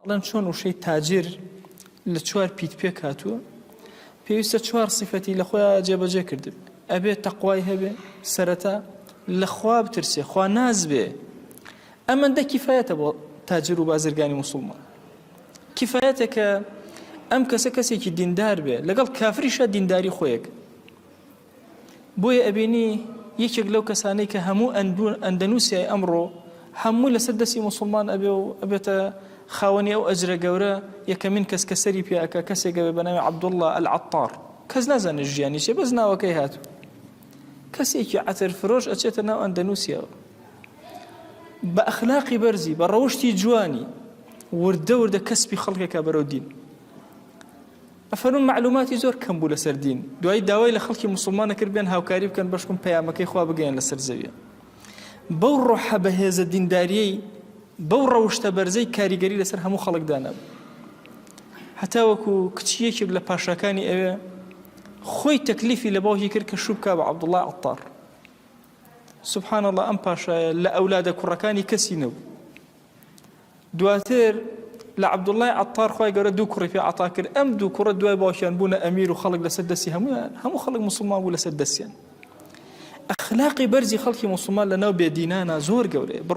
لەن چۆن وشەی تاجر لە چوار پیت پێک هاتووە پێویستە چوار صفەتی لە خۆیان جێبەجێ کردبێ ئەبێ تەقوای هەبێ سەرەتا لە خوا بترسێ خوا ناز بێ ئەمەندە کیفایەتە بۆ تاجر و بازرگانی مسلمان کیفایەتە کە ئەم کەسە کەسێکی دیندار بێ لەگەڵ کافریشە دینداری خۆیەک بۆیە ئەبینی یەکێک لەو کەسانەی کە هەموو ئەندەنووسیای ئەمڕۆ هەموو لەسەر دەستی مسلمان ئەبێ و ئەبێتە خاوەنی ئەو ئەجرە گەورە یەکەمین کەس کە سەری پێەکە کەسێک بە ناوی عەبدوڵڵا العەطار کەس نازانێت ژیانی چێ بەس ناوەکەی هاتوو کەسێکی عەتر فرۆش ئەچێتە ناو ئەندەنووسیەوە بە ئەخلاقی بەرزی بە ڕەوشتی جوانی وردە وردە کەسبی خەڵکێکە بەرەو دین ئەفەرمون معلوماتی زۆر کەم بوو لەسەر دین دوای داوای لە خەڵکی مسلمانە کرد بێن هاوکاری بکەن بەشکم پەیامەکەی خوا بگەیەن لەسەر زەویە بەو ڕۆحە بەهێزە دینداریەی بەو ڕەوشتە بەرزەی کاریگەری لەسەر هەموو خەڵکدانە هەتا وەکو کچیەکێک لە پاشاکانی ئەوێ خۆی تەکلیفی لە باوکی کرد کە شوو بکا بە عەبدوڵڵا عەطار سبحان الله ئەم پاشایە لە ئەولادە کوڕەکانی کەسی نەبوو دواتر لە عەبدوڵڵای عەطار خوای گەورە دوو کوڕی پێ عەتا کرد ئەم دوو کوڕە دوای باوکیان بوونە ئەمیر و خەڵک لەسەر دەستی هەموو خەڵک مسلمان بوو لەسەر دەستیان ئەخلاقی بەرزی خەڵکی مسلمان لەناو بێدینانە زۆر گەورەیە